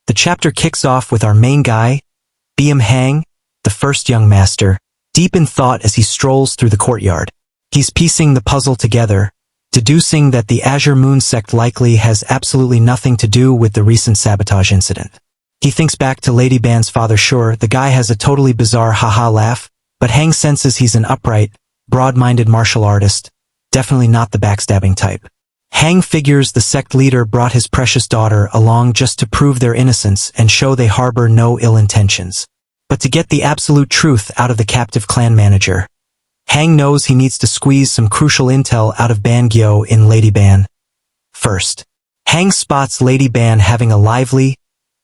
The chapter kicks off with our main guy, Beom Hang, the first young master, deep in thought as he strolls through the courtyard. He's piecing the puzzle together, deducing that the Azure Moon sect likely has absolutely nothing to do with the recent sabotage incident. He thinks back to Lady Ban's father. Sure, the guy has a totally bizarre haha laugh, but Hang senses he's an upright, broad-minded martial artist, definitely not the backstabbing type. Hang figures the sect leader brought his precious daughter along just to prove their innocence and show they harbor no ill intentions. But to get the absolute truth out of the captive clan manager, Hang knows he needs to squeeze some crucial intel out of Ban Gyo in Lady Ban. First, Hang spots Lady Ban having a lively,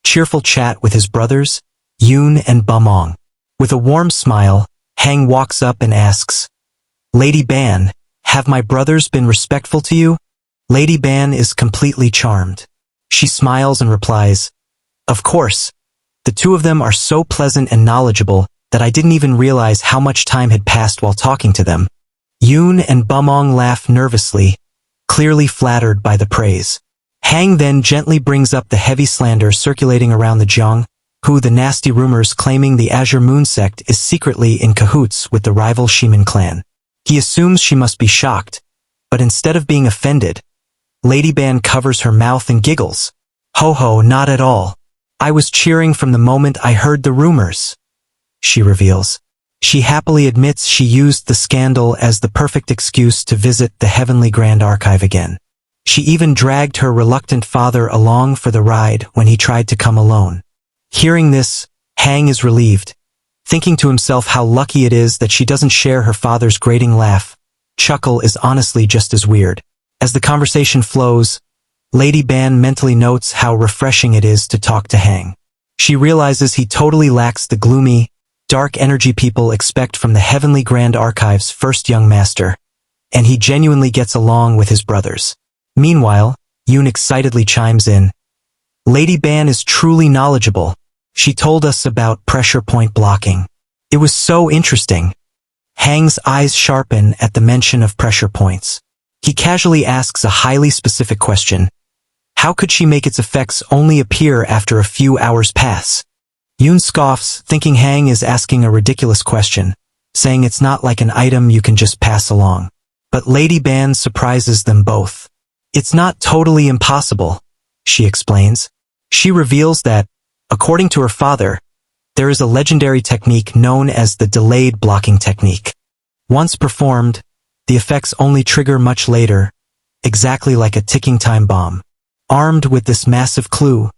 cheerful chat with his brothers, Yoon and Beom Hang. With a warm smile, Hang walks up and asks, "Lady Ban, have my brothers been respectful to you?" Lady Ban is completely charmed. She smiles and replies, "Of course. The two of them are so pleasant and knowledgeable that I didn't even realize how much time had passed while talking to them." Yoon and Beom Hang laugh nervously, clearly flattered by the praise. Hang then gently brings up the heavy slander circulating around the Jiang, who the nasty rumors claiming the Azure Moon sect is secretly in cahoots with the rival Shimin clan. He assumes she must be shocked, but instead of being offended, Lady Ban covers her mouth and giggles. "Ho ho, not at all. I was cheering from the moment I heard the rumors," she reveals. She happily admits she used the scandal as the perfect excuse to visit the Heavenly Grand Archive again. She even dragged her reluctant father along for the ride when he tried to come alone. Hearing this, Hang is relieved, thinking to himself how lucky it is that she doesn't share her father's grating laugh. Chuckle is honestly just as weird. As the conversation flows, Lady Ban mentally notes how refreshing it is to talk to Hang. She realizes he totally lacks the gloomy, dark energy people expect from the Heavenly Grand Archive's first young master, and he genuinely gets along with his brothers. Meanwhile, Yoon excitedly chimes in, "Lady Ban is truly knowledgeable. She told us about pressure point blocking. It was so interesting." Hang's eyes sharpen at the mention of pressure points. He casually asks a highly specific question. How could she make its effects only appear after a few hours pass? Yoon scoffs, thinking Hang is asking a ridiculous question, saying it's not like an item you can just pass along. But Lady Ban surprises them both. "It's not totally impossible," she explains. She reveals that, according to her father, there is a legendary technique known as the delayed blocking technique. Once performed, the effects only trigger much later, exactly like a ticking time bomb. Armed with this massive clue,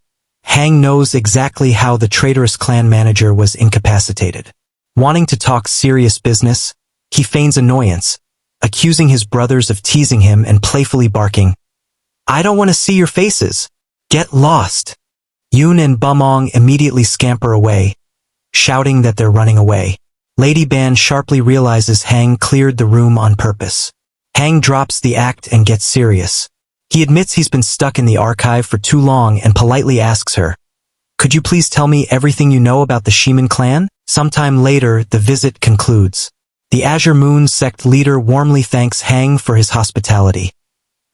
Hang knows exactly how the traitorous clan manager was incapacitated. Wanting to talk serious business, he feigns annoyance, accusing his brothers of teasing him and playfully barking, "I don't want to see your faces. Get lost." Yoon and Beom Hang immediately scamper away, shouting that they're running away. Lady Ban sharply realizes Hang cleared the room on purpose. Hang drops the act and gets serious. He admits he's been stuck in the archive for too long and politely asks her, "Could you please tell me everything you know about the Shimin clan?" Sometime later, the visit concludes. The Azure Moon sect leader warmly thanks Hang for his hospitality,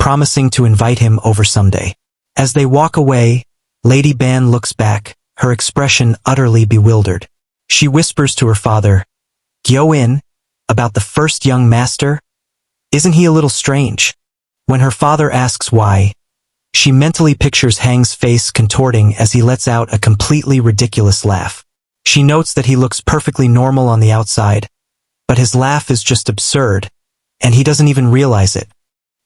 promising to invite him over someday. As they walk away, Lady Ban looks back, her expression utterly bewildered. She whispers to her father, "Gyo-in, about the first young master? Isn't he a little strange?" When her father asks why, she mentally pictures Hang's face contorting as he lets out a completely ridiculous laugh. She notes that he looks perfectly normal on the outside, but his laugh is just absurd, and he doesn't even realize it.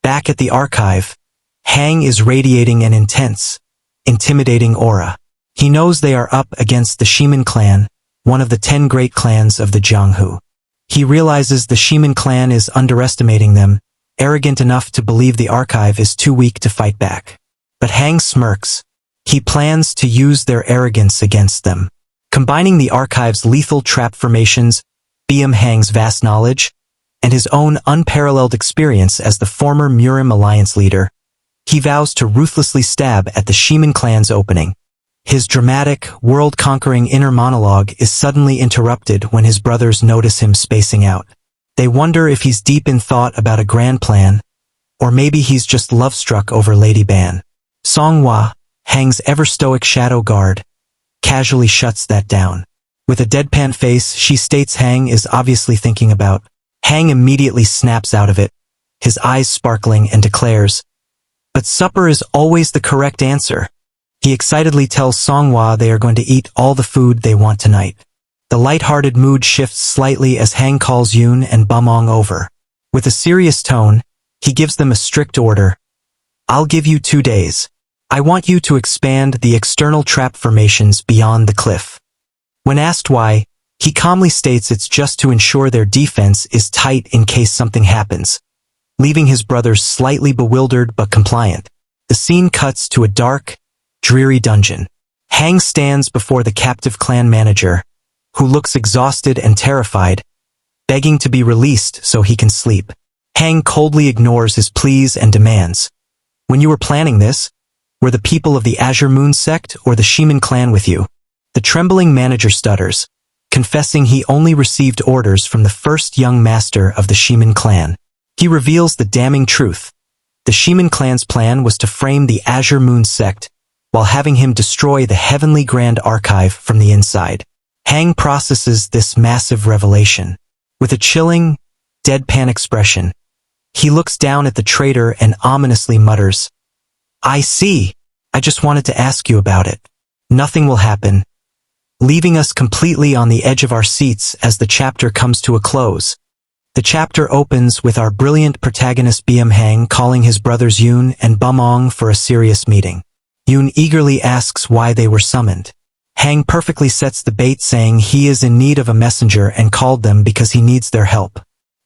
Back at the archive, Hang is radiating an intense, intimidating aura. He knows they are up against the Shimin clan, one of the 10 great clans of the Jianghu. He realizes the Shimin clan is underestimating them, arrogant enough to believe the archive is too weak to fight back. But Hang smirks. He plans to use their arrogance against them. Combining the archive's lethal trap formations, Beom Hang's vast knowledge, and his own unparalleled experience as the former Murim Alliance leader, he vows to ruthlessly stab at the Shimin clan's opening. His dramatic, world-conquering inner monologue is suddenly interrupted when his brothers notice him spacing out. They wonder if he's deep in thought about a grand plan, or maybe he's just love-struck over Lady Ban. Songhua, Hang's ever-stoic shadow guard, casually shuts that down. With a deadpan face, she states Hang is obviously thinking about. Hang immediately snaps out of it, his eyes sparkling, and declares, "But supper is always the correct answer." He excitedly tells Songhua they are going to eat all the food they want tonight. The light-hearted mood shifts slightly as Hang calls Yoon and Beom Hang over. With a serious tone, he gives them a strict order. "I'll give you 2 days. I want you to expand the external trap formations beyond the cliff." When asked why, he calmly states it's just to ensure their defense is tight in case something happens, leaving his brothers slightly bewildered but compliant. The scene cuts to a dark, dreary dungeon. Hang stands before the captive clan manager, who looks exhausted and terrified, begging to be released so he can sleep. Hang coldly ignores his pleas and demands. "When you were planning this, were the people of the Azure Moon sect or the Shimin clan with you?" The trembling manager stutters, confessing he only received orders from the first young master of the Shimin clan. He reveals the damning truth. The Shimin clan's plan was to frame the Azure Moon sect, while having him destroy the Heavenly Grand Archive from the inside. Hang processes this massive revelation. With a chilling, deadpan expression, he looks down at the traitor and ominously mutters, "I see. I just wanted to ask you about it." Nothing will happen, leaving us completely on the edge of our seats as the chapter comes to a close. The chapter opens with our brilliant protagonist Beom Hang calling his brothers Yoon and Beom Hang for a serious meeting. Yoon eagerly asks why they were summoned. Hang perfectly sets the bait, saying he is in need of a messenger and called them because he needs their help.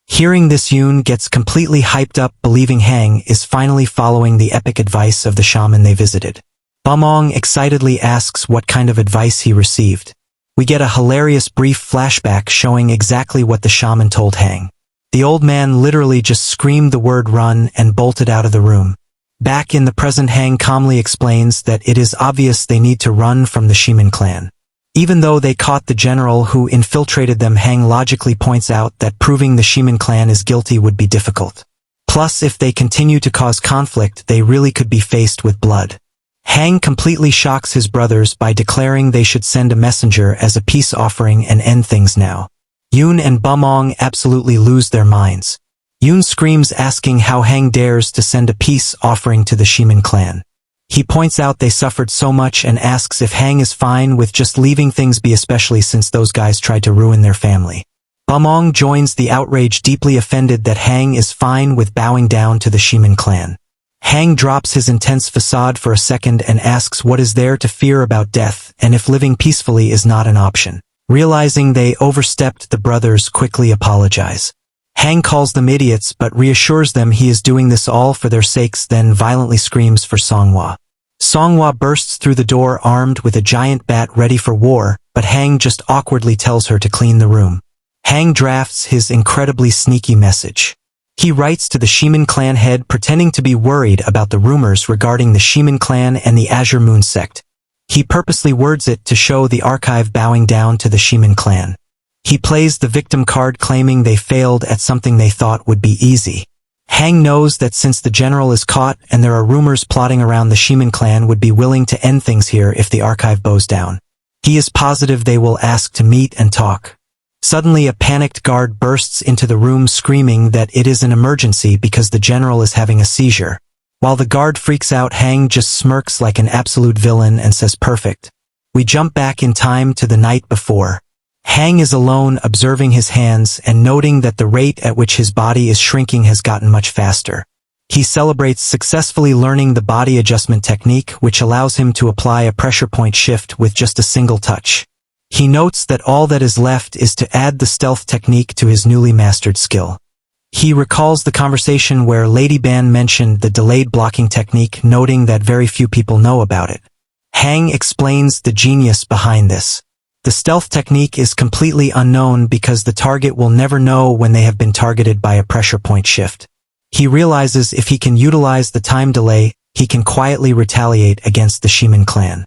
Hearing this, Yoon gets completely hyped up, believing Hang is finally following the epic advice of the shaman they visited. Beom Hang excitedly asks what kind of advice he received. We get a hilarious brief flashback showing exactly what the shaman told Hang. The old man literally just screamed the word "run" and bolted out of the room. Back in the present, Hang calmly explains that it is obvious they need to run from the Shimin clan. Even though they caught the general who infiltrated them, Hang logically points out that proving the Shimin clan is guilty would be difficult. Plus, if they continue to cause conflict, they really could be faced with blood. Hang completely shocks his brothers by declaring they should send a messenger as a peace offering and end things now. Yoon and Beom Hang absolutely lose their minds. Yoon screams, asking how Hang dares to send a peace offering to the Shimin clan. He points out they suffered so much and asks if Hang is fine with just leaving things be, especially since those guys tried to ruin their family. Beom Hang joins the outrage, deeply offended that Hang is fine with bowing down to the Shimin clan. Hang drops his intense facade for a second and asks what is there to fear about death and if living peacefully is not an option. Realizing they overstepped, the brothers quickly apologize. Hang calls them idiots but reassures them he is doing this all for their sakes, then violently screams for Songhua. Songhua bursts through the door armed with a giant bat ready for war, but Hang just awkwardly tells her to clean the room. Hang drafts his incredibly sneaky message. He writes to the Shimin clan head pretending to be worried about the rumors regarding the Shimin clan and the Azure Moon sect. He purposely words it to show the archive bowing down to the Shimin clan. He plays the victim card, claiming they failed at something they thought would be easy. Hang knows that since the general is caught and there are rumors plotting around, the Shimin clan would be willing to end things here if the archive bows down. He is positive they will ask to meet and talk. Suddenly, a panicked guard bursts into the room screaming that it is an emergency because the general is having a seizure. While the guard freaks out, Hang just smirks like an absolute villain and says, "Perfect." We jump back in time to the night before. Hang is alone, observing his hands and noting that the rate at which his body is shrinking has gotten much faster. He celebrates successfully learning the body adjustment technique, which allows him to apply a pressure point shift with just a single touch. He notes that all that is left is to add the stealth technique to his newly mastered skill. He recalls the conversation where Lady Ban mentioned the delayed blocking technique, noting that very few people know about it. Hang explains the genius behind this. The stealth technique is completely unknown because the target will never know when they have been targeted by a pressure point shift. He realizes if he can utilize the time delay, he can quietly retaliate against the Shimin clan.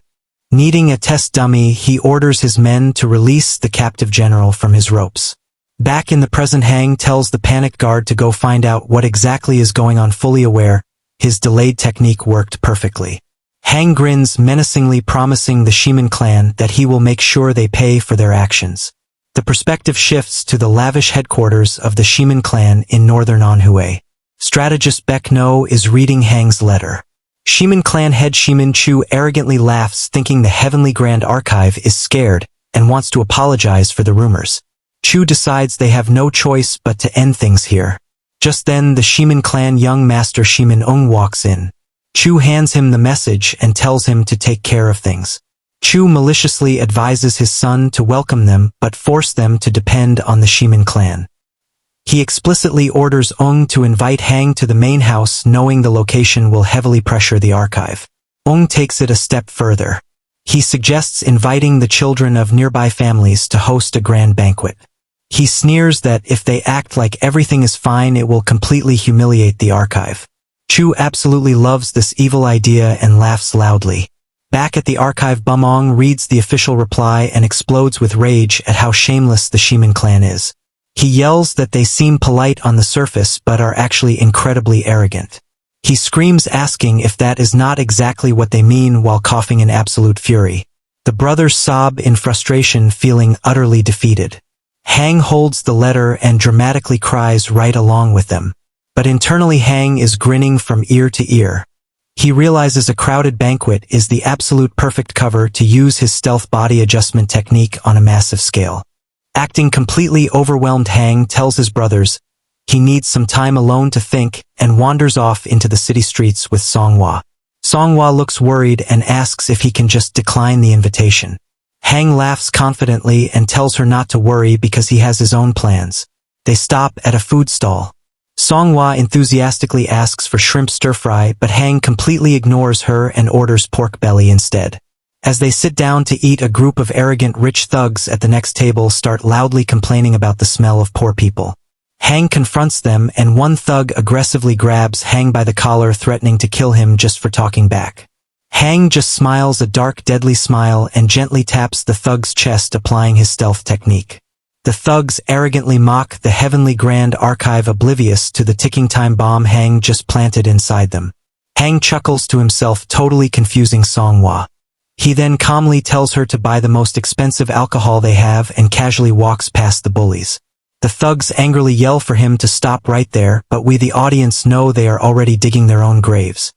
Needing a test dummy, he orders his men to release the captive general from his ropes. Back in the present, Hang tells the panicked guard to go find out what exactly is going on, fully aware his delayed technique worked perfectly. Hang grins menacingly, promising the Shimin clan that he will make sure they pay for their actions. The perspective shifts to the lavish headquarters of the Shimin clan in northern Anhui. Strategist Baek No is reading Hang's letter. Shimin clan head Shimin Chu arrogantly laughs, thinking the Heavenly Grand Archive is scared and wants to apologize for the rumors. Chu decides they have no choice but to end things here. Just then, the Shimin clan young master Shimin Ung walks in. Chu hands him the message and tells him to take care of things. Chu maliciously advises his son to welcome them but force them to depend on the Shimin clan. He explicitly orders Ung to invite Hang to the main house, knowing the location will heavily pressure the archive. Ung takes it a step further. He suggests inviting the children of nearby families to host a grand banquet. He sneers that if they act like everything is fine, it will completely humiliate the archive. Chu absolutely loves this evil idea and laughs loudly. Back at the archive, Beom reads the official reply and explodes with rage at how shameless the Shimin clan is. He yells that they seem polite on the surface but are actually incredibly arrogant. He screams, asking if that is not exactly what they mean, while coughing in absolute fury. The brothers sob in frustration, feeling utterly defeated. Hang holds the letter and dramatically cries right along with them. But internally, Hang is grinning from ear to ear. He realizes a crowded banquet is the absolute perfect cover to use his stealth body adjustment technique on a massive scale. Acting completely overwhelmed, Hang tells his brothers he needs some time alone to think and wanders off into the city streets with Songhwa. Songhwa looks worried and asks if he can just decline the invitation. Hang laughs confidently and tells her not to worry because he has his own plans. They stop at a food stall. Songhwa enthusiastically asks for shrimp stir-fry, but Hang completely ignores her and orders pork belly instead. As they sit down to eat, a group of arrogant rich thugs at the next table start loudly complaining about the smell of poor people. Hang confronts them, and one thug aggressively grabs Hang by the collar, threatening to kill him just for talking back. Hang just smiles a dark, deadly smile and gently taps the thug's chest, applying his stealth technique. The thugs arrogantly mock the Heavenly Grand Archive, oblivious to the ticking time bomb Hang just planted inside them. Hang chuckles to himself, totally confusing Songhwa. He then calmly tells her to buy the most expensive alcohol they have and casually walks past the bullies. The thugs angrily yell for him to stop right there, but we, the audience, know they are already digging their own graves.